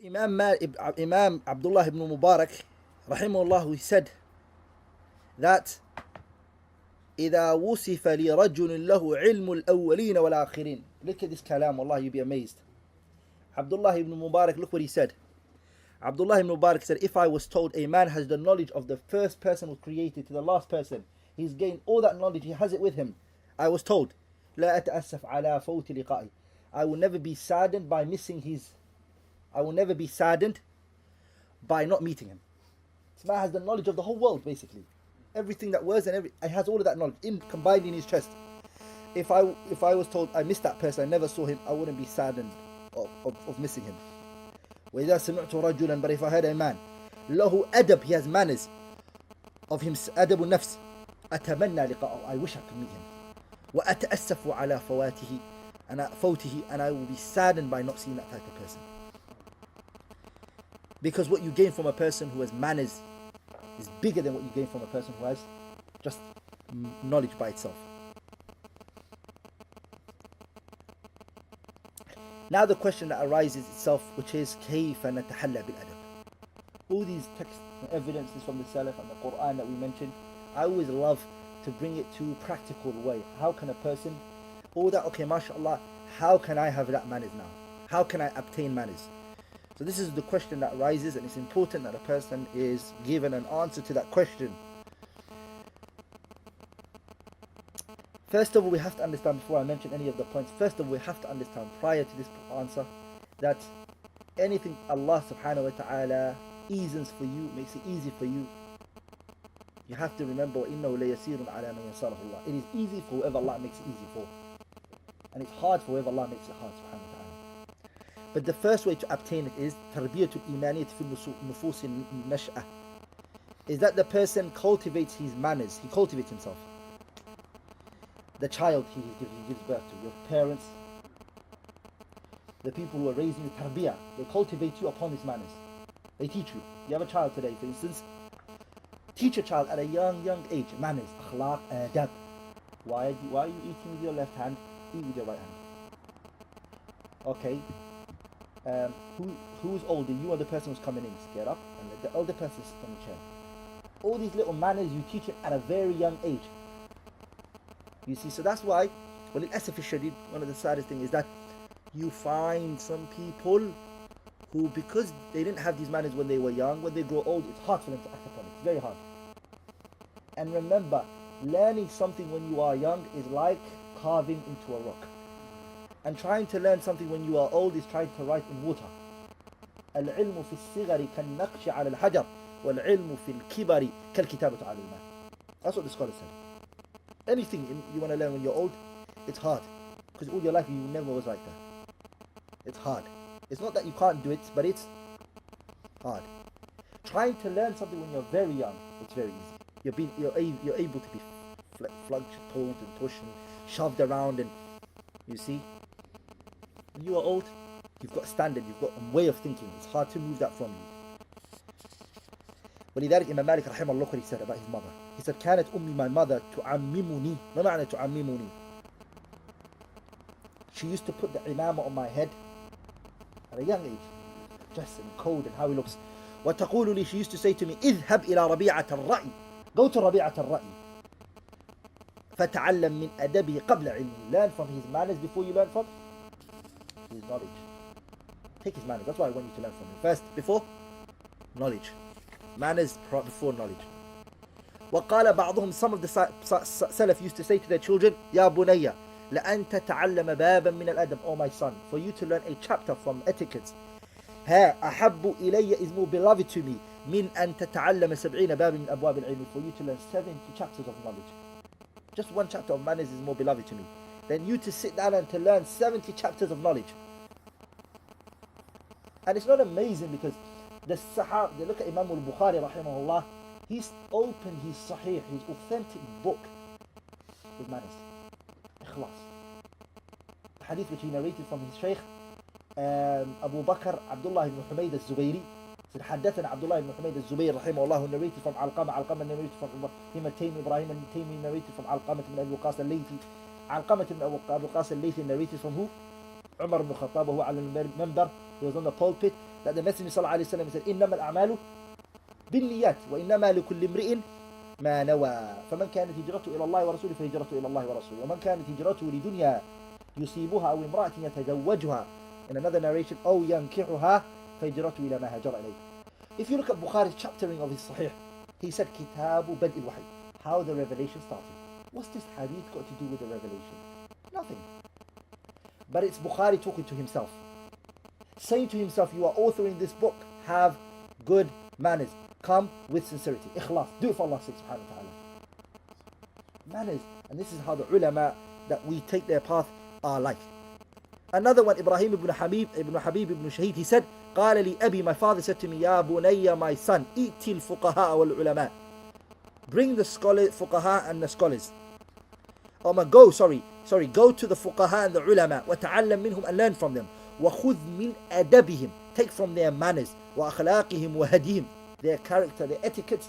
Imam Abdullah ibn Mubarak, rahimahullah, he said that إذا وصف لرجل له علم الأولين والآخرين. Look at this kalam, wallah, you'll be amazed. Abdullah ibn Mubarak, look what he said. Abdullah ibn Mubarak said, if I was told a man has the knowledge of the first person who was created to the last person, he's gained all that knowledge, he has it with him. I was told, لا أتأسف على فوت لقائي. I will never be saddened by missing his. I will never be saddened by not meeting him. This man has the knowledge of the whole world, basically. Everything that was and he has all of that knowledge combined in his chest. If I was told I missed that person, I never saw him, I wouldn't be saddened of missing him. وإذا سمعت رجلا, but if I heard a man له أدب, he has manners of him, أدب النفس, أتمنى لقاءه, I wish I could meet him. وأتأسف على فواته, and I will be saddened by not seeing that type of person. Because what you gain from a person who has manners is bigger than what you gain from a person who has just knowledge by itself. Now the question that arises itself, which is كيف نتحلى بالأدب. All these texts and evidences from the Salaf and the Quran that we mentioned, I always love to bring it to practical way. How can a person, all that, okay, mashallah, how can I have that manners now? How can I obtain manners? So this is the question that arises, and it's important that a person is given an answer to that question. First of all, we have to understand, before I mention any of the points, first of all, we have to understand prior to this answer that anything Allah subhanahu wa ta'ala eases for you, makes it easy for you, you have to remember وَإِنَّهُ لَيَسِيرٌ عَلَى مَنْ يَسَّرَهُ اللَّهُ. It is easy for whoever Allah makes it easy for, and it's hard for whoever Allah makes it hard, subhanahu wa ta'ala. But the first way to obtain it is تربية الإيمانية في النفوس النشأة, is that the person cultivates his manners, he cultivates himself. The child he gives birth to, your parents, the people who are raising you, tarbiyah, they cultivate you upon these manners. They teach you. You have a child today, for instance, teach a child at a young age manners, akhlaq, adab. Why are you eating with your left hand? Eat with your right hand. Okay. Who's older? You are the person who's coming in. Just get up and let the older person sit on the chair. All these little manners you teach it at a very young age. You see, so that's why, well, al-asaf al-shadid, one of the saddest things is that you find some people who, because they didn't have these manners when they were young, when they grow old, it's hard for them to act upon it. It's very hard. And remember, learning something when you are young is like carving into a rock. And trying to learn something when you are old is trying to write in water. العلم في الصغر كالنقش على الحجر والعلم في الكبر كالكتابة على الماء. That's what the scholars say. Anything you want to learn when you're old, it's hard. Because all your life you never was like that. It's hard. It's not that you can't do it, but it's hard. Trying to learn something when you're very young, it's very easy. You're able to be plugged, pulled and pushed and shoved around, and you see. When you are old, you've got a standard, you've got a way of thinking. It's hard to move that from you. ولذلك إمام مالك رحمه الله, what he said about his mother. He said, كانت أمي, my mother, تعممني. ما معنى تعممني? She used to put the imama on my head at a young age, dressed in cold and how he looks. وتقول لي, she used to say to me, اذهب إلى ربيعة الرأي. Go to ربيعة الرأي. فتعلم من أدبه قبل علمه. Learn from his manners before you learn from his knowledge. Take his manners. That's why I want you to learn from him. First, before knowledge. Manners before knowledge. وقال بعضهم, some of the Salaf used to say to their children, يا بني لأن تتعلم بابا من الأدب. Oh my son, for you to learn a chapter from etiquette. ها أحب إلي, is more beloved to me, من أن تتعلم 70 بابا من أبواب العلم. For you to learn 70 chapters of knowledge. Just one chapter of manners is more beloved to me than you to sit down and to learn 70 chapters of knowledge. And it's not amazing because the Sahaba, they look at Imam al-Bukhari rahimahullah, he's opened his Sahih, his authentic book, with manners. Ikhlas. The hadith which he narrated from his Shaykh, Abu Bakr, Abdullah ibn Humayd al-Zubayri, said, حدثنا عبد الله بن حميد الزبير رحمه الله, who narrated from Alqamah narrated from Ibrahim Ibrahim narrated from Alqamah ibn Abu Qas al-Laythi, Alqamah ibn Abu Qas al-Laythi narrated from who? Umar ibn Khattab, وهو على المنبر, he was on the pulpit, that the Messenger صلى الله عليه وسلم said, إنما الأعمال بالنيات وإنما لكل امرئ ما نوى فمن كانت هجرته إلى الله ورسوله فهجرته إلى الله ورسوله ومن كانت هجرته لدنيا يصيبها أو امرأة يتزوجها, in another narration, أو ينكحها فهجرته إلى ما هاجر إليه. If you look at Bukhari's chaptering of his Sahih, he said Kitabu Bad al-Wahy, how the revelation started. What's this hadith got to do with the revelation? Nothing. But it's Bukhari talking to himself, saying to himself, you are authoring this book, have good manners, come with sincerity, ikhlas, do it for Allah's sake subhanahu wa ta'ala. Manners, and this is how the ulama that we take their path are like. Another one, Ibrahim ibn Habib ibn Shahid, he said, قال لي أبي, my father said to me, يا بني, my son, ائتي الفقهاء والعلماء, bring the scholars, fuqaha and the scholars. Go to the fuqaha and the ulama, وتعلم منهم, and learn from them. وخذ من أدبهم, take from their manners, وأخلاقهم وهديهم, their character, their etiquette,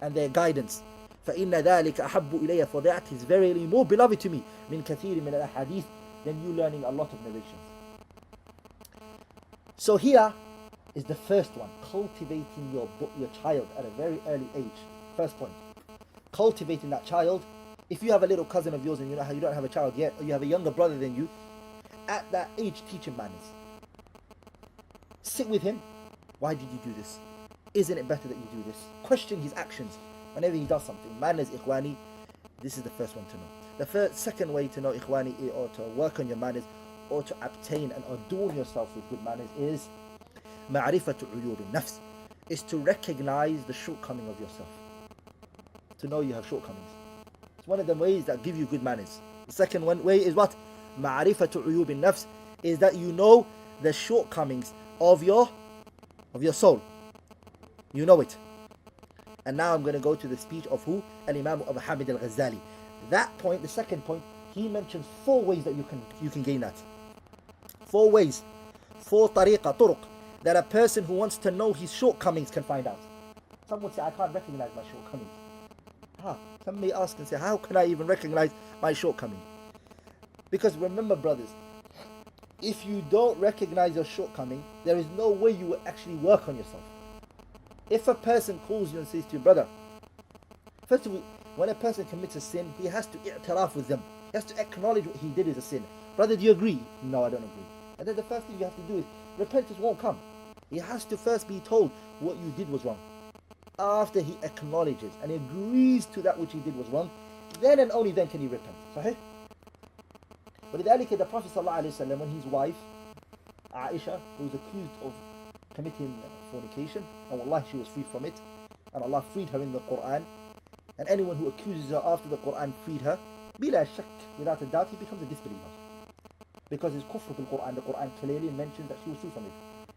and their guidance. فإن ذلك أحب إلي, for that is verily more beloved to me, من كثير من الأحاديث, than you learning a lot of narrations. So here is the first one, cultivating your child at a very early age. First point, cultivating that child. If you have a little cousin of yours and you don't have a child yet, or you have a younger brother than you, at that age teach him manners. Sit with him. Why did you do this? Isn't it better that you do this? Question his actions whenever he does something. Manners, ikhwani, this is the first one to know. The second way to know, ikhwani, or to work on your manners, or to obtain and adorn yourself with good manners, is ma'rifatu uyub nafs, is to recognize the shortcoming of yourself. To know you have shortcomings. It's one of the ways that give you good manners. The second way is what? Ma'rifatu uyub nafs, is that you know the shortcomings of your soul. You know it. And now I'm going to go to the speech of who? Al-Imam Abu Hamid al-Ghazali. That point, the second point, he mentions 4 ways that you can gain that. 4 ways. 4 turuq, that a person who wants to know his shortcomings can find out. Some would say, I can't recognize my shortcomings. Some may ask and say, how can I even recognize my shortcoming? Because remember, brothers, if you don't recognize your shortcoming, there is no way you will actually work on yourself. If a person calls you and says to you, brother, first of all, when a person commits a sin, he has to i'tiraf with them. He has to acknowledge what he did is a sin. Brother, do you agree? No, I don't agree. And then the first thing you have to do is, repentance won't come. He has to first be told what you did was wrong. After he acknowledges and agrees to that which he did was wrong, then and only then can he repent. Sahih? ولذلك the Prophet ﷺ, when his wife, Aisha, who was accused of committing fornication, and wallahi she was freed from it, and Allah freed her in the Quran, and anyone who accuses her after the Quran freed her, bila shak, without a doubt, he becomes a disbeliever. Because it's kufr bil Quran. The Quran clearly mentions that she was free from it.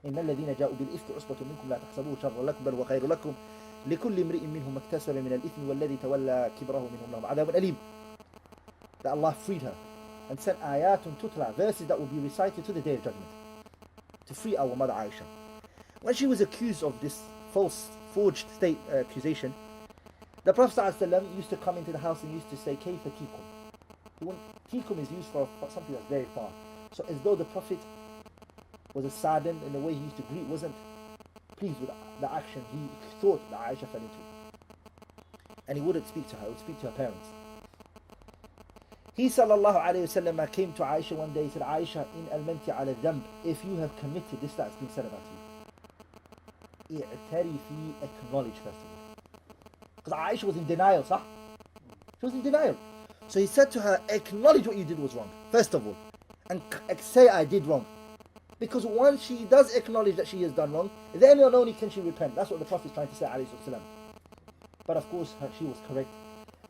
إن الذين جاءوا بالإفك عصبة منكم لا تحسبوه شرا لكم بل وخير لكم لكل امرئ منهم ما اكتسب من الإثم والذي تولى كبره منهم لهم عذاب أليم. That Allah freed her and sent ayatun tutla, verses that will be recited to the day of judgment, to free our mother Aisha. When she was accused of this false, forged state accusation, the Prophet ﷺ used to come into the house and used to say, Kayfa tikum. Tikum is used for something that's very far. So as though the Prophet was saddened in the way he used to greet, wasn't pleased with the action he thought that Aisha fell into. And he wouldn't speak to her, he would speak to her parents. He sallallahu alayhi wasallam came to Aisha one day, he said, Aisha, in al-manti ala dhanb, if you have committed this that's been said about you, i'tarifi, acknowledge first of all. Because Aisha was in denial, sah? She was in denial. So he said to her, acknowledge what you did was wrong, first of all, and say I did wrong. Because once she does acknowledge that she has done wrong, then and only can she repent. That's what the Prophet is trying to say, alayhi salam. But of course, she was correct,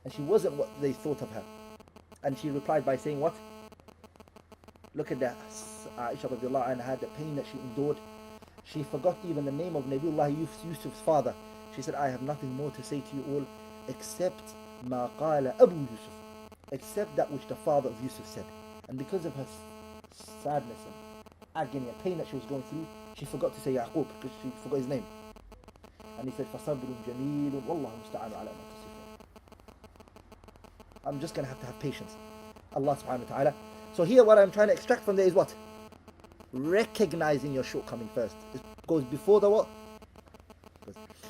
and she wasn't what they thought of her. And she replied by saying what? Look at that, Aisha radiallahu anha, the pain that she endured. She forgot even the name of Nabiullah Yusuf's father. She said, I have nothing more to say to you all except ma qala Abu Yusuf, except that which the father of Yusuf said. And because of her sadness and agony and pain that she was going through, she forgot to say Yaqub, because she forgot his name. And he said, فَصَبْرٌ جَمِيلٌ وَاللَّهُ مُسْتَعَانُ عَلَى مَا تَصِفُونَ. I'm just going to have patience. Allah subhanahu wa ta'ala. So here what I'm trying to extract from there is what? recognizing your shortcoming first. It goes before the what?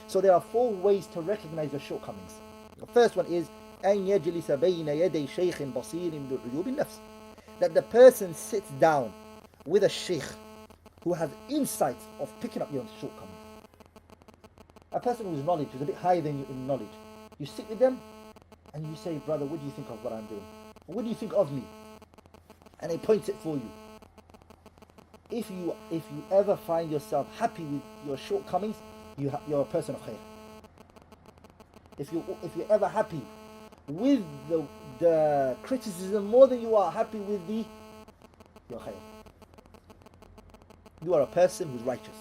So there are 4 ways to recognize your shortcomings. The first one is أن يجلس بين يدي شيخ بصير بعيوب النفس. That the person sits down with a sheikh who has insight of picking up your shortcomings. A person who's knowledge, who's a bit higher than you in knowledge. You sit with them and you say, brother, what do you think of what I'm doing? What do you think of me? And he points it for you. If you ever find yourself happy with your shortcomings, you're a person of khair. If you're ever happy with the criticism more than you are happy with your khair, you are a person who's righteous.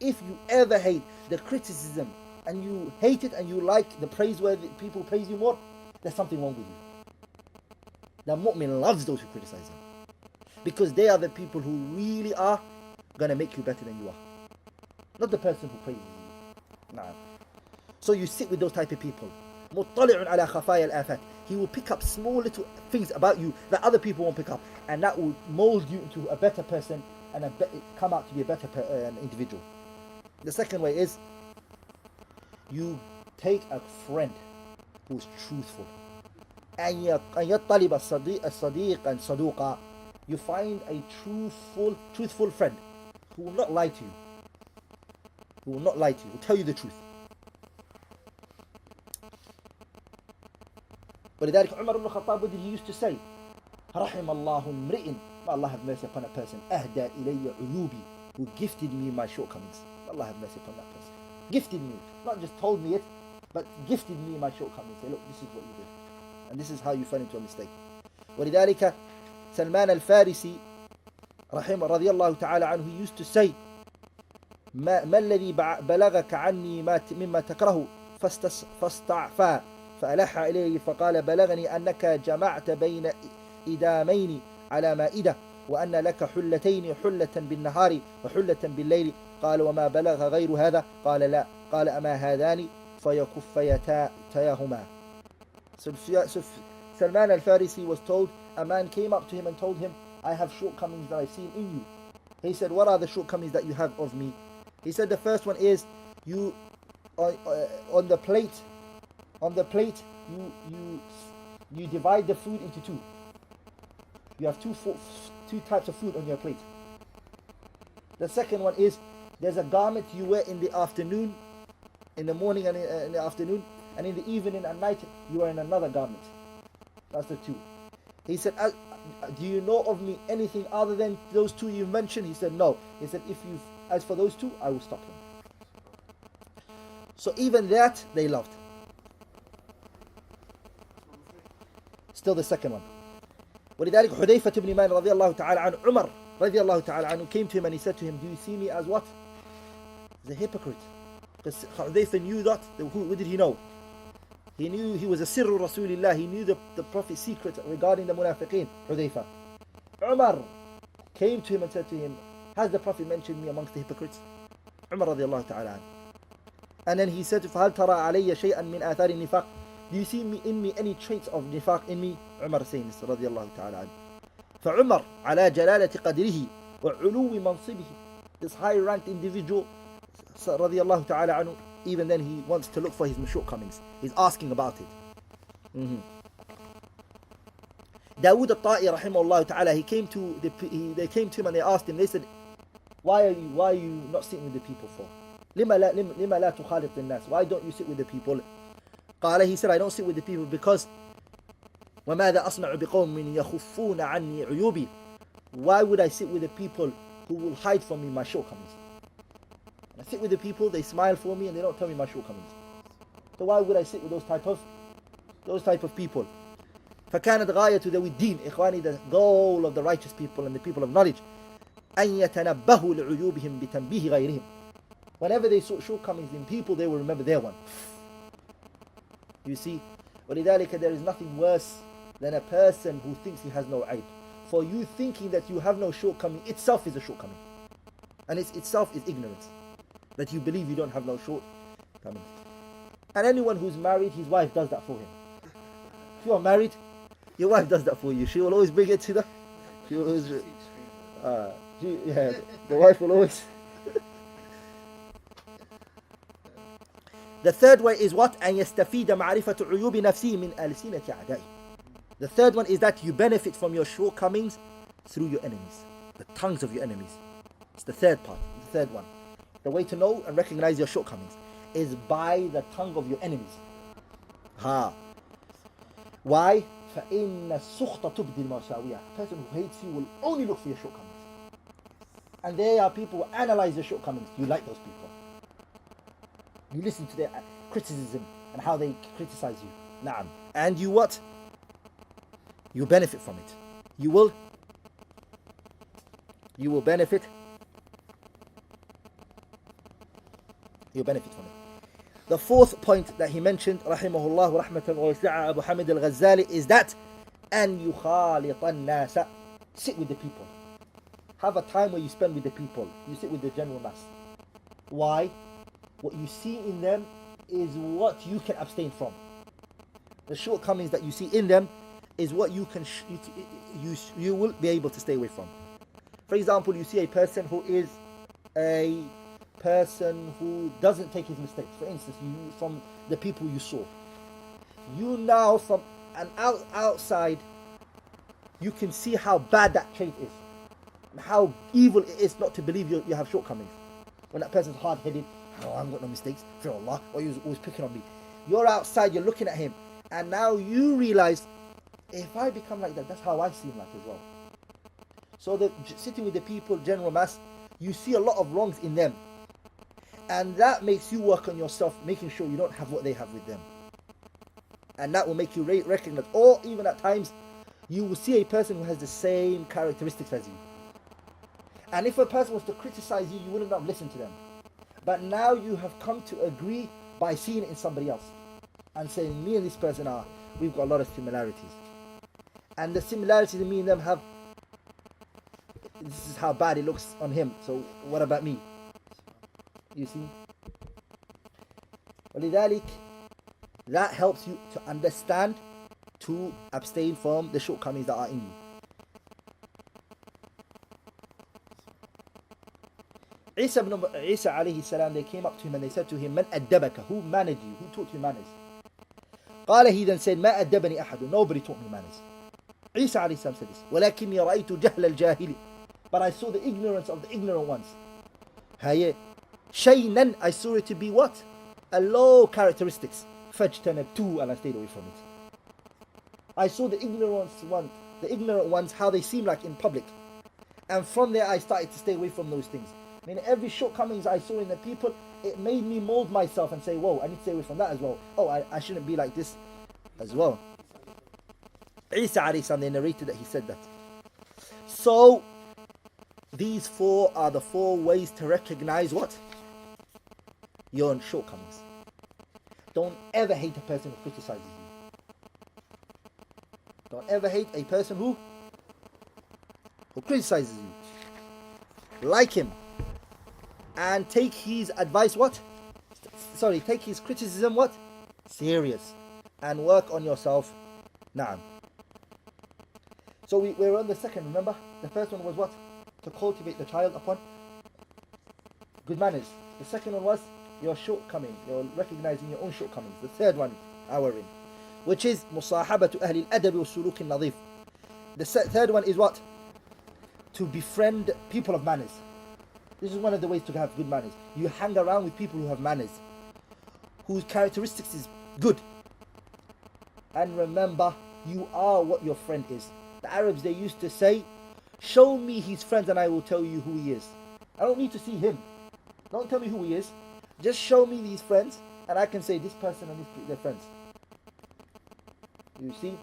If you ever hate the criticism and you hate it and you like the praiseworthy people praise you more, there's something wrong with you. The mu'min loves those who criticize him, because they are the people who really are going to make you better than you are, not the person who praises you. Nah. So you sit with those type of people. مطلع على خفايا الآفات. He will pick up small little things about you that other people won't pick up, and that will mold you into a better person and come out to be a better individual. The second way is you take a friend who's truthful. أن يطلب الصديق صدوقا. You find a truthful friend who will not lie to you. Who will not lie to you, will tell you the truth. ولذلك عمر بن الخطاب, what did he used to say? رحم الله امرئ, may Allah have mercy upon a person, أهدى إلي عيوبي, who gifted me my shortcomings. May Allah have mercy upon that person. Gifted me, not just told me it, but gifted me my shortcomings. Say, look, this is what you did, and this is how you fell into a mistake. ولذلك سلمان الفارسي رحمه رضي الله تعالى عنه, he used to say, ما الذي بلغك عني مما تكره فاستعفى فألح إليه فقال بلغني أنك جمعت بين إدامين على مائدة وأن لك حلتين, حلة بالنهار وحلة بالليل. قال وما بلغ غير هذا؟ قال لا. قال أما هذان فيكفيتاهما. So Salman al-Farisi was told, a man came up to him and told him, I have shortcomings that I've seen in you. He said, what are the shortcomings that you have of me? He said the first one is, you on the plate you divide the food into 2. You have two types of food on your plate. The second one is, there's a garment you wear in the afternoon, in the morning and in the afternoon, and in the evening and night you wear in another garment. That's the 2. He said, do you know of me anything other than those 2 you mentioned? He said, no. He said, as for those 2, I will stop them. So even that they loved. Still the second one. ولذلك حذيفة بن اليمان رضي الله تعالى عنه, Umar رضي الله تعالى عنه came to him and he said to him, do you see me as what? As a hypocrite. Because Hudayfa knew that. What did he know? He knew he was a sirru Rasulillah. He knew the Prophet's secret regarding the munafiqeen. Hudayfa. Umar came to him and said to him, has the Prophet mentioned me amongst the hypocrites? Umar رضي الله تعالى عنه. And then he said, فهل ترى علي شيئا من آثار النفاق? Do you see in me any traits of nifaq in me? Umar saying this رضي الله تعالى عنه. فعمر على جلالة قدره وعلو منصبه, this high ranked individual رضي الله تعالى عنه, even then he wants to look for his shortcomings. He's asking about it. Dawood al-Ta'i rahimahullah ta'ala, they came to him and they asked him, they said, why are you not sitting with the people for? لما لا تخالط الناس? Why don't you sit with the people? قال, he said, I don't sit with the people because وماذا أصنع بقوم يخفون عني عيوبي? Why would I sit with the people who will hide from me my shortcomings? When I sit with the people, they smile for me and they don't tell me my shortcomings. So why would I sit with those type of people? فكانت غاية ذوي الدين, إخواني, the goal of the righteous people and the people of knowledge, أن يتنبهوا لعيوبهم بتنبيه غيرهم. Whenever they saw shortcomings in people, they will remember their one. You see, ولذلك there is nothing worse than a person who thinks he has no aib. For you thinking that you have no shortcoming itself is a shortcoming, and itself is ignorance, that you believe you don't have no shortcomings. And anyone who's married, his wife does that for him. If you are married, your wife does that for you. She will always bring it to the. She Yeah, the wife will always. The third way is what? أن يستفيد معرفة عيوب نفسه من ألسنة أعدائه. The third one is that you benefit from your shortcomings through your enemies, the tongues of your enemies. It's the third part, the third one. The way to know and recognize your shortcomings is by the tongue of your enemies. Why? فإن السخط تبدي المساوية. A person who hates you will only look for your shortcomings. And there are people who analyze your shortcomings. You like those people. You listen to their criticism and how they criticize you. Naam. And you what? You benefit from it. You will benefit. You'll benefit from it. The fourth point that he mentioned, rahimahullah rahmatan wa wasi'a, Abu Hamid al-Ghazali, is that أن يخالط الناس. Sit with the people. Have a time where you spend with the people. You sit with the general mass. Why? What you see in them is what you can abstain from. The shortcomings that you see in them is what you can you will be able to stay away from. For example, you see a person who is a person who doesn't take his mistakes. For instance, you from the people you saw. You now from an outside, you can see how bad that trait is. And how evil it is not to believe you have shortcomings. When that person's hard-headed, no, I haven't got no mistakes, fear Allah, or he was always picking on me. You're outside, you're looking at him, and now you realize, if I become like that, that's how I seem like as well. So sitting with the people, general mass, you see a lot of wrongs in them. And that makes you work on yourself, making sure you don't have what they have with them. And that will make you recognize, or even at times, you will see a person who has the same characteristics as you. And if a person was to criticize you, you wouldn't have listened to them. But now you have come to agree by seeing it in somebody else. And saying, me and this person we've got a lot of similarities. And the similarities in me and them have, this is how bad it looks on him. So what about me? You see? ولذلك, that helps you to understand, to abstain from the shortcomings that are in you. Isa alayhi salam, they came up to him and they said to him, Man addabaka, who managed you? Who taught you manners? قال, he then said, ما أدبني أحد, nobody taught me manners. Isa alayhi salam said this, ولكني رأيت جهل الجاهل, but I saw the ignorance of the ignorant ones. شينا, I saw it to be what? A low characteristics. فاجتنبته, and I stayed away from it. I saw the ignorant ones, how they seem like in public. And from there I started to stay away from those things. I mean, every shortcomings I saw in the people, it made me mold myself and say, whoa, I need to stay away from that as well. Oh, I shouldn't be like this as well. Isa alayhi salam, they narrated that he said that. So, these four are the four ways to recognize what? Your own shortcomings. Don't ever hate a person who criticizes you. Don't ever hate a person who criticizes you. Like him. And take his advice what? Take his criticism what? Serious. And work on yourself. Naam. So we're on the second, remember? The first one was what? To cultivate the child upon good manners. The second one was your shortcoming. You're recognizing your own shortcomings. The third one, our in, which is مصاحبة أهل الأدب والسلوك النظيف. The third one is what? To befriend people of manners. This is one of the ways to have good manners. You hang around with people who have manners, whose characteristics is good. And remember, you are what your friend is. The Arabs, they used to say, show me his friends and I will tell you who he is. I don't need to see him. Don't tell me who he is. Just show me these friends and I can say this person and this, they're friends. You see?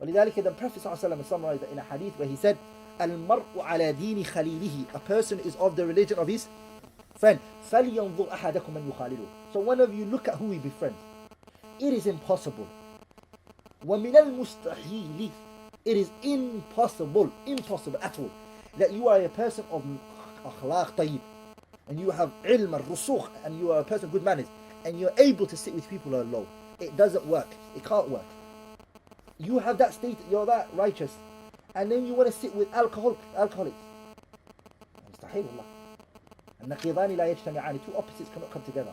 ولذلك the Prophet ﷺ summarized in a hadith where he said, المرء على دين خليله, a person is of the religion of his friend. فلينظر أحدكم من يخالله. So one of you look at who he befriends. It is impossible. ومن المستحيل, it is impossible at all, that you are a person of أخلاق طيب, and you have علم الرسوخ, and you are a person of good manners, and you're able to sit with people who are low. It doesn't work. It can't work. You have that state, you're that righteous, and then you want to sit with alcoholics. مستحيل والله. النقيضان لا يجتمعان. Two opposites cannot come together.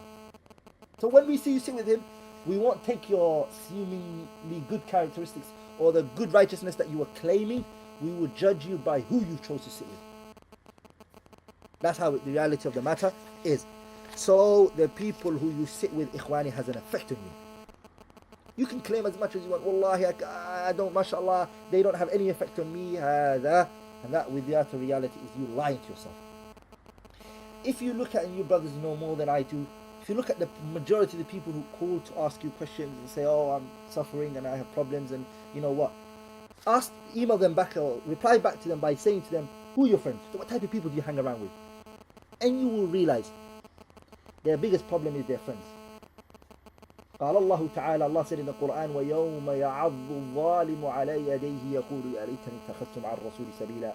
So when we see you sit with him, we won't take your seemingly good characteristics or the good righteousness that you are claiming. We will judge you by who you chose to sit with. That's how the reality of the matter is. So the people who you sit with, ikhwani, has an effect on you. You can claim as much as you want. Wallahi, I don't, mashallah, they don't have any effect on me. And that with the reality is you lying to yourself. If you look at, and you brothers know more than I do, if you look at the majority of the people who call to ask you questions and say, oh, I'm suffering and I have problems, and you know what, email them back or reply back to them by saying to them, who are your friends? What type of people do you hang around with? And you will realize their biggest problem is their friends. قال الله تعالى, Allah said in the Quran, وَيَوْمَ يَعَضُّ الظَّالِمُ عَلَى يَدَيْهِ يَقُولُ يَا لَيْتَنِي اتَّخَذْتُ مَعَ الرَّسُولِ سَبِيلًا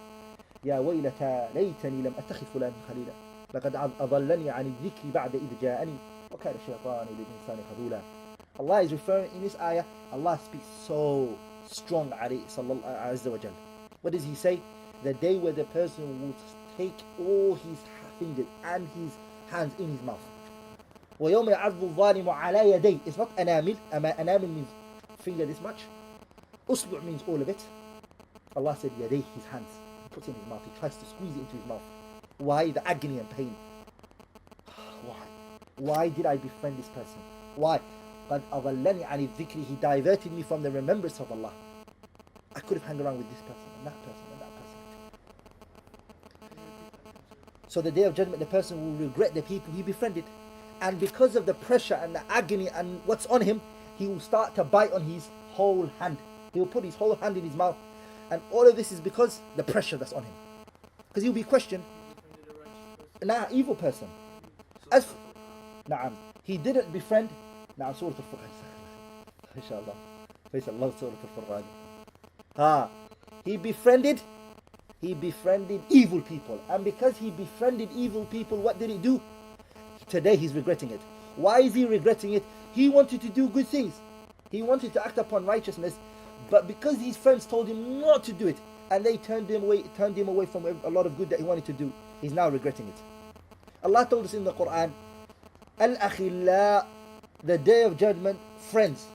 يَا وَيْلَتَى لَيْتَنِي لَمْ أَتَّخِذْ فُلَانًا خَلِيلًا لَقَدْ أَضَلَّنِي عَنِ الذِّكْرِ بَعْدَ إِذْ جَاءَنِي وَكَانَ الشَّيْطَانُ لِلْإِنسَانِ خَذُولًا. Allah is referring in this ayah, Allah speaks so strong Azza wa Jal. What does he say? The day where the person will take all his fingers and his hands in his mouth. وَيَوْمَ يَعَضُّ الظَّالِمُ عَلَى يَدَيْهِ. It's not anamil. Anamil means finger this much. Usbu' means all of it. Allah said yadayh, his hands. He puts it in his mouth. He tries to squeeze it into his mouth. Why? The agony and pain. Why did I befriend this person? Why? قَدْ أَضَلَّنِي عَنِ الذِّكْرِ. He diverted me from the remembrance of Allah. I could have hung around with this person and that person and that person. So the day of judgment, the person will regret the people he befriended. And because of the pressure and the agony and what's on him, he will start to bite on his whole hand. He will put his whole hand in his mouth. And all of this is because the pressure that's on him. Because he'll be questioned. Nah, evil person. He didn't befriend. Surah Al-Furqan. Inshallah. Face Allah, Surah Al-Furqan. He befriended evil people. And because he befriended evil people, what did he do? Today he's regretting it. Why is he regretting it? He wanted to do good things. He wanted to act upon righteousness, but because his friends told him not to do it, and they turned him away from a lot of good that he wanted to do, he's now regretting it. Allah told us in the Quran, Al-Akhilla, the day of judgment, friends.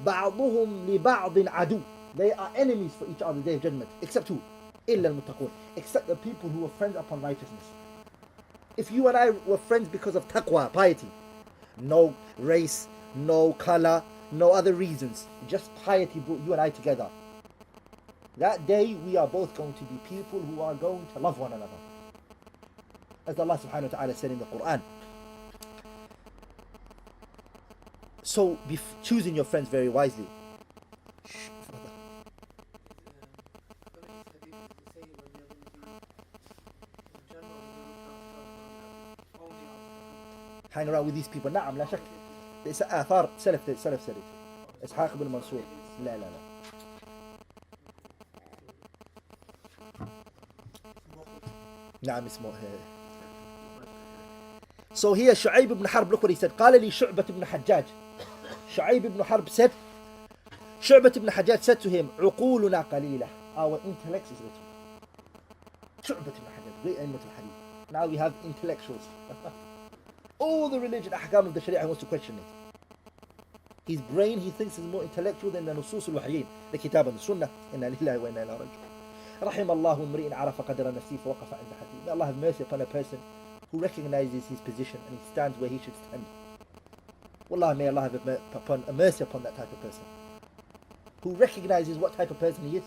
بَعْضُهُمْ لِبَعْضٍ عَدُوٌ. They are enemies for each other, the day of judgment. Except who? إِلَّا الْمُتَّقُونَ. Except the people who were friends upon righteousness. If you and I were friends because of taqwa, piety, no race, no color, no other reasons, just piety brought you and I together, that day we are both going to be people who are going to love one another. As Allah subhanahu wa ta'ala said in the Quran. So be choosing your friends very wisely. Hang around with these people. نعم لا شك. It's آثار سلف said it. إسحاق بن منصور. لا. نعم اسمه. So here Shu'ayb ibn Harb, look what he said. قال لي شعبة ibn Hajjaj. Shu'ayb ibn Harb said, Shu'bah ibn Hajjaj said to him, عقولنا قليلة. Our intellect is little. Shu'bah ibn Hajjaj, great A'immat al-Hadith. Now we have intellectuals. All the religion, ahkam of the Sharia, he wants to question it. His brain, he thinks, is more intellectual than the Nusus al-Wahiyyin, the Kitab and the Sunnah. Inna lillahi wa inna ilayhi raji'un. رحم الله امرئ عرف قدر نفسه فوقف عند حده. May Allah have mercy upon a person who recognizes his position and he stands where he should stand. Wallah, may Allah have mercy upon that type of person who recognizes what type of person he is,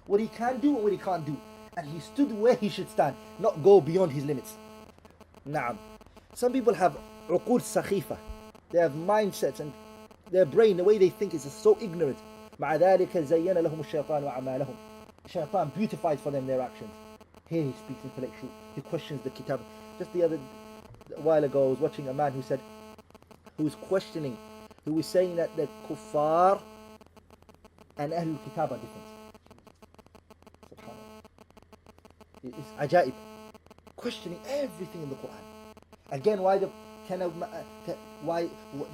what he can do and what he can't do, and he stood where he should stand, not go beyond his limits. Naam. Some people have uqul sakhifa. They have mindsets and their brain, the way they think is so ignorant. مع ذلك زين لهم الشيطان وأعمالهم. Shaitan beautifies for them their actions. Here he speaks intellectual. He questions the kitab. Just a while ago, I was watching a man who was questioning, who was saying that the kuffar and Ahlul Kitab are different. SubhanAllah. It's ajaib. Questioning everything in the Quran. Again, why the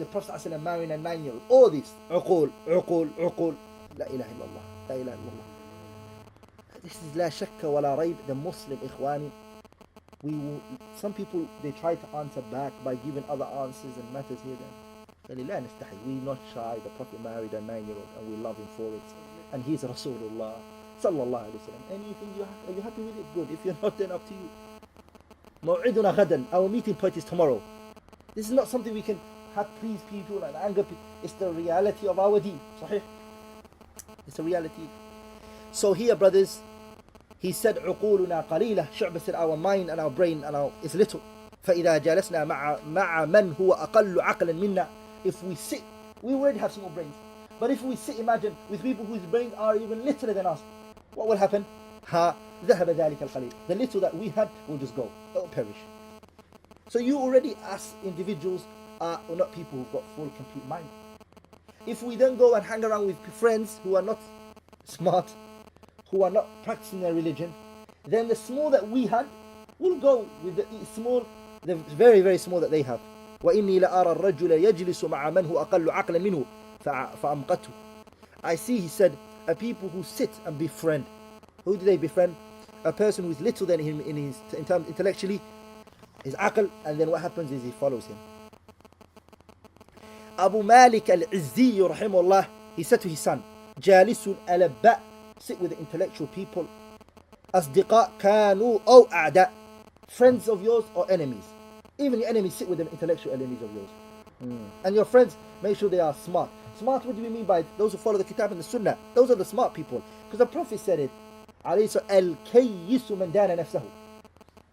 Prophet ﷺ marrying a 9-year-old? All this. عقول. La ilaha illallah. La ilaha illallah. This is لا شك ولا ريب. The Muslim, إخواني, we will, some people, they try to answer back by giving other answers and matters here then. We're not shy. The Prophet married a 9-year-old and we love him for it. And he's Rasulullah sallallahu alayhi wa sallam. Anything are you happy with it? Good. If you're not, then up to you. موعدنا غدا. Our meeting point is tomorrow. This is not something we can have please people and anger people. It's the reality of our deen. Sahih? It's the reality. So here, brothers, he said عقولنا قليلة. Shu'bah said our mind and our brain is little. فإذا جلسنا مع من هو أقل عقلا منا. If we sit, we already have small brains. But if we sit, imagine, with people whose brains are even littler than us, what will happen? ذهب ذلك القليل. The little that we had will just go. It will perish. So you already, as individuals, are not people who've got full, complete mind. If we then go and hang around with friends who are not smart, who are not practicing their religion, then the small that we had will go with the very, very small that they have. وإني لأرى الرجل يجلس مع من هو أقل عقلا منه فأمقته. I see, he said, a people who sit and befriend. Who do they befriend? A person who is little than him in terms intellectually, his aql, and then what happens is he follows him. Abu Malik al-Izzi rahimahullah, he said to his son, جالس الألباء, sit with the intellectual people. أصدقاء كانوا أو أعداء, friends of yours or enemies. Even your enemies, sit with them, intellectual enemies of yours. And your friends, make sure they are smart. Smart, what do we mean by those who follow the Kitab and the Sunnah? Those are the smart people. Because the Prophet said it. الْكَيِّسُ مَنْ دَانَ نَفْسَهُ.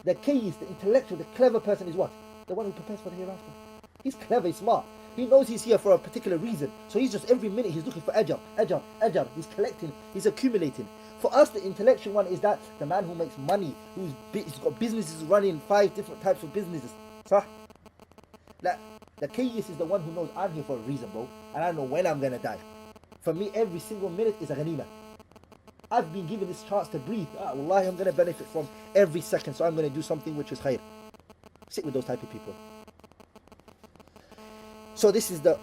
The kayyis, the intellectual, the clever person is what? The one who prepares for the hereafter. He's clever, he's smart. He knows he's here for a particular reason. So he's just every minute he's looking for ajr. He's collecting, he's accumulating. For us, the intellectual one is that the man who makes money, he's got businesses running 5 different types of businesses. Sah? The kayyis is the one who knows I'm here for a reason, bro. And I know when I'm going to die. For me, every single minute is a ghanima. I've been given this chance to breathe. Wallahi, I'm going to benefit from every second. So I'm going to do something which is khair. Sit with those type of people. So this is the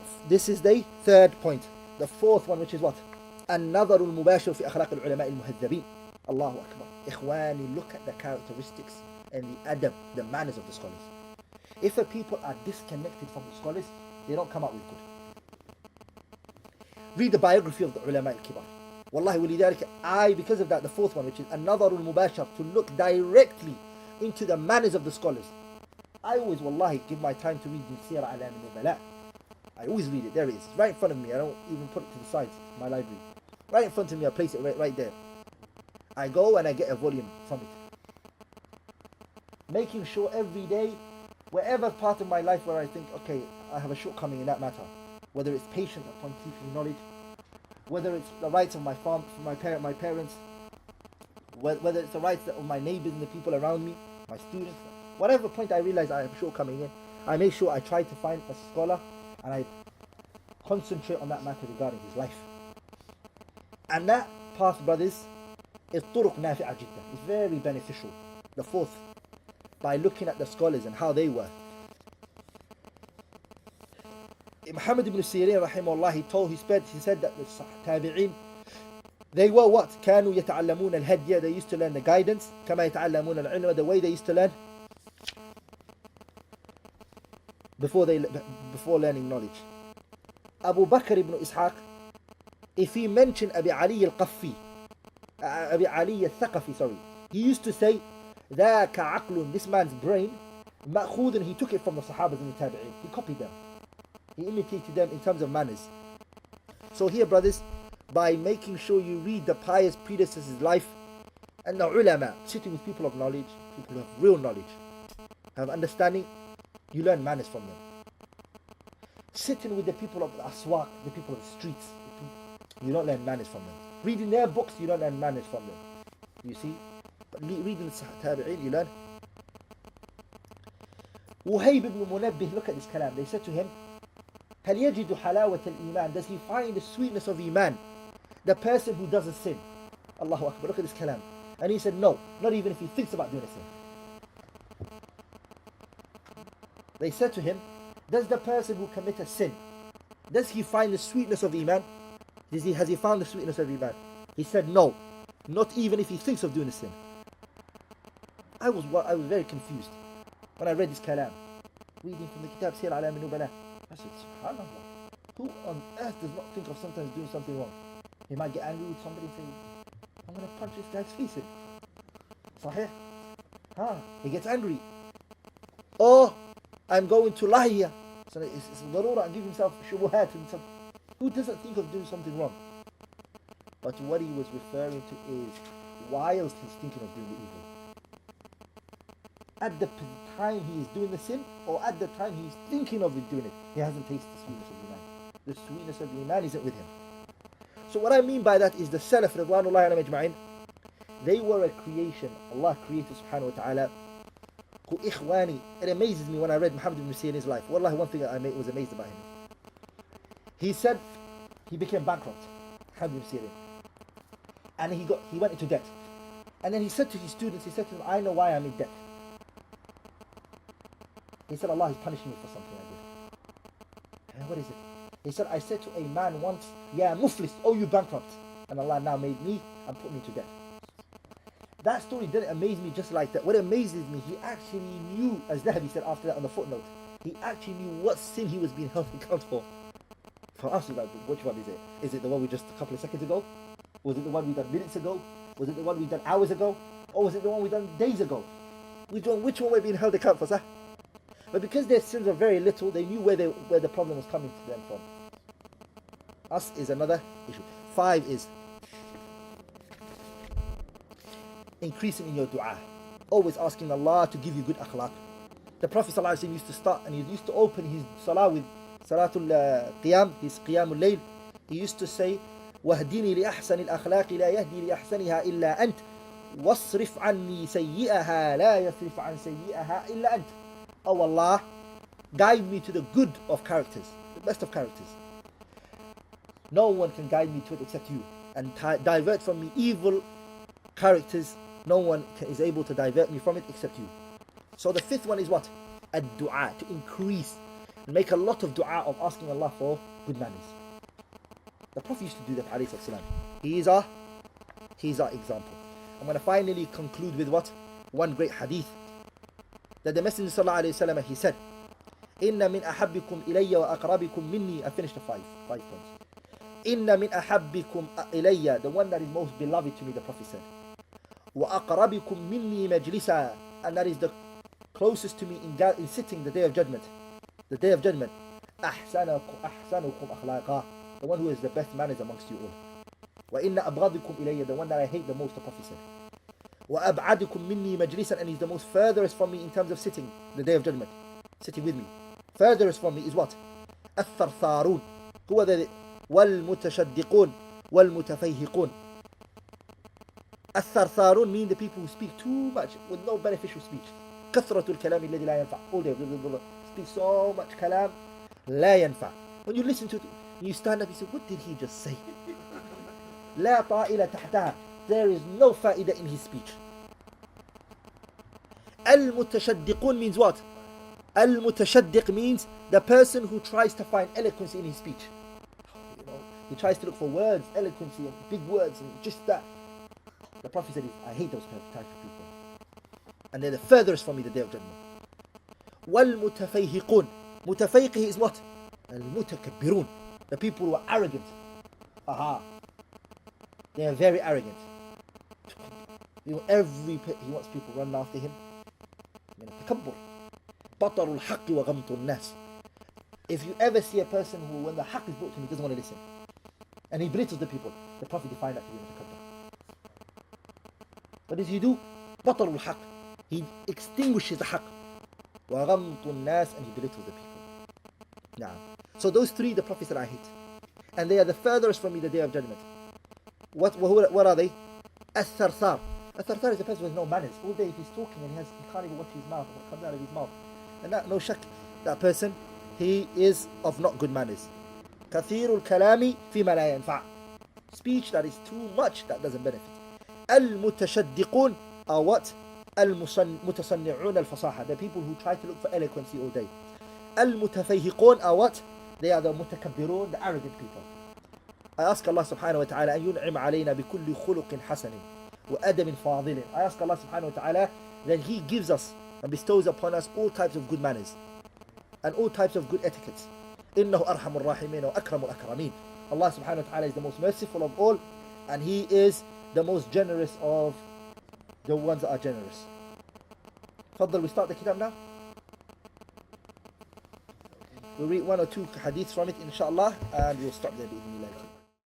third point. The fourth one, which is what? النظر المباشر في أخلاق العلماء المهذبين. الله أكبر. إخواني, look at the characteristics and the adab, the manners of the scholars. If the people are disconnected from the scholars, they don't come out with good. Read the biography of the ulama al-kibar. Wallahi ولذلك, because of that, the fourth one, which is النظر المباشر, to look directly into the manners of the scholars. I always, wallahi, give my time to read the Sirah Alam al-Nubala. I always read it. There it is. Right in front of me. I don't even put it to the side, my library. Right in front of me, I place it right there. I go and I get a volume from it. Making sure every day, wherever part of my life where I think, okay, I have a shortcoming in that matter, whether it's patience upon seeking knowledge, whether it's the rights of my parents, whether it's the rights of my neighbors and the people around me, my students, whatever point I realize I have a shortcoming in, I make sure I try to find a scholar and I concentrate on that matter regarding his life. And that path, brothers, is طرق نافعة جدا. It's very beneficial. The fourth, by looking at the scholars and how they were. Muhammad ibn Sirin rahimahullah, he said that the tabi'in, they were what? كانوا يتعلمون الهدي, they used to learn the guidance. كما يتعلمون العلم, the way they used to learn before learning knowledge. Abu Bakr ibn Ishaq, if he mentioned Abi Ali al-Thaqafi, he used to say ذاك عقل, this man's brain, مأخوذ, he took it from the Sahabas and the Tabi'in. He copied them. He imitated them in terms of manners. So here, brothers, by making sure you read the pious predecessors' life, and the ulama, sitting with people of knowledge, people who have real knowledge, have understanding, you learn manners from them. Sitting with the people of the aswaq, the people of the streets, you don't learn manners from them. Reading their books, you don't learn manners from them. You see? But reading the Tabi'in, you learn. Wuhayb ibn Munabbih, look at this kalam. They said to him, هل يجد حلاوة الإيمان? Does he find the sweetness of Iman? The person who doesn't sin. Allahu Akbar, look at this kalam. And he said, no, not even if he thinks about doing a sin. They said to him, does the person who commits a sin, does he find the sweetness of Iman? Has he found the sweetness of Iman? He said, no, not even if he thinks of doing a sin. I was very confused when I read this kalam, reading from the kitab Sir Alam Nubala. I said, subhanallah, who on earth does not think of sometimes doing something wrong? He might get angry with somebody and say, I'm going to punch this guy's face in. Sahih? He gets angry. Oh, I'm going to lie here. So it's darura and give himself shubuhat and himself. Who doesn't think of doing something wrong? But what he was referring to is whilst he's thinking of doing the evil. At the time he is doing the sin, or at the time he is thinking of doing it, he hasn't tasted the sweetness of Iman. The sweetness of Iman isn't with him. So what I mean by that is the Salaf, Ridwanullahi alayhim ajma'in, they were a creation. Allah created subhanahu wa ta'ala. Who ikhwani, it amazes me when I read Muhammad ibn Sirina's life. Wallahi, one thing I was amazed about him. He said he became bankrupt, Muhammad ibn Sirin. And he went into debt. And then he said to his students, he said to them, I know why I'm in debt. He said, Allah is punishing me for something I did. And what is it? He said, I said to a man once, yeah, muflis, oh you bankrupt. And Allah now made me and put me to death. That story didn't amaze me just like that. What amazes me, he actually knew, as Zahabi said after that on the footnote, he actually knew what sin he was being held accountable for. For us, like, which one is it? Is it the one we just a couple of seconds ago? Was it the one we done minutes ago? Was it the one we done hours ago? Or was it the one we done days ago? Which one we're being held accountable for, sir? But because their sins are very little, they knew where the problem was coming to them from. Us is another issue. 5 is increasing in your dua. Always asking Allah to give you good akhlaq. The Prophet ﷺ used to start and he used to open his salah with salatul qiyam, his qiyamul layl. He used to say, وَهْدِنِي لِأَحْسَنِ الْأَخْلَاقِ لَا يَهْدِي لِأَحْسَنِهَا إِلَّا أَنْتِ وَاصْرِفْ عَنِّي سَيِّئَهَا لَا يَصْرِفْ عَنْ سَيِّئَهَا إِلَّا أَنْتِ. Oh Allah, guide me to the good of characters, the best of characters. No one can guide me to it except you. And divert from me evil characters. No one is able to divert me from it except you. So the 5th one is what? Ad-du'a, to increase and make a lot of dua of asking Allah for good manners. The Prophet used to do that, alayhi salam. He is our example. I'm going to finally conclude with what? One great hadith that the Messenger sallallahu alayhi wasallam, he said, Inna min ahabbikum ilayya wa aqrabikum minni. I finished the 5 points. Inna min ahabbikum ilayya, the one that is most beloved to me, the Prophet said. Wa aqrabikum minni majlisa, and that is the closest to me in sitting the day of judgment. The day of judgment. Ahsanukum akhlaqa, the one who is the best manners amongst you all. Wa inna abghadikum ilayya, the one that I hate the most, the Prophet said. Wa ab'adukum minni majlisan, and he's the most furthest from me in terms of sitting the day of judgment. Sitting with me. Furthest from me is what? الثرثارون. Who are they? والمتشدقون والمتفيهقون. الثرثارون mean the people who speak too much with no beneficial speech. كثرة الكلام الذي لا ينفع. All day, speak so much kalam لا ينفع. When you listen to it, you stand up, you say, what did he just say? لا طائل تحتها. There is no faida in his speech. المتشدقون means what? Al-mutashaddiq means the person who tries to find eloquence in his speech. He tries to look for words, eloquence and big words and just that. The Prophet said, I hate those type of people. And they're the furthest from me the day of judgment. Wal-mutafayhiqun. Mutafayqih is what? Al-mutakabbirun. The people who are arrogant. They are very arrogant. He wants people running after him. Takabbur. Batarul haqqi wa ghamtun nas. If you ever see a person who, when the haqq is brought to him, he doesn't want to listen, and he belittles the people, the Prophet defined that to be mutakabbir. What does he do? Batarul haqq. He extinguishes the haqq. Wa ghamtun nas, and he belittles the people. Now, so those 3 the Prophet said I hate, and they are the furthest from me the day of judgment. What are they? As-sarthar. As-sarthar is a person with no manners. All day if he's talking and he can't even watch his mouth, what comes out of his mouth. And that, no shak, that person, he is of not good manners. Kathirul kalami fima la yanfa'. Speech that is too much, that doesn't benefit. Al-mutashaddiqun are what? Al-mutasanni'un al-fasaha. The people who try to look for eloquency all day. Al-mutafayhiqun are what? They are the mutakabbirun, the arrogant people. I ask Allah subhanahu wa ta'ala أن ينعم علينا بكل خلق حسن وأدب فاضل. I ask Allah subhanahu wa ta'ala then He gives us and bestows upon us all types of good manners and all types of good etiquettes. إِنَّهُ أَرْحَمُ الرَّاحِمِينَ وَأَكْرَمُ الْأَكْرَمِينَ. Allah subhanahu wa ta'ala is the most merciful of all, and He is the most generous of the ones that are generous. Fadl, we start the kitab now. We'll read one or two hadiths from it, inshallah, and we'll stop there.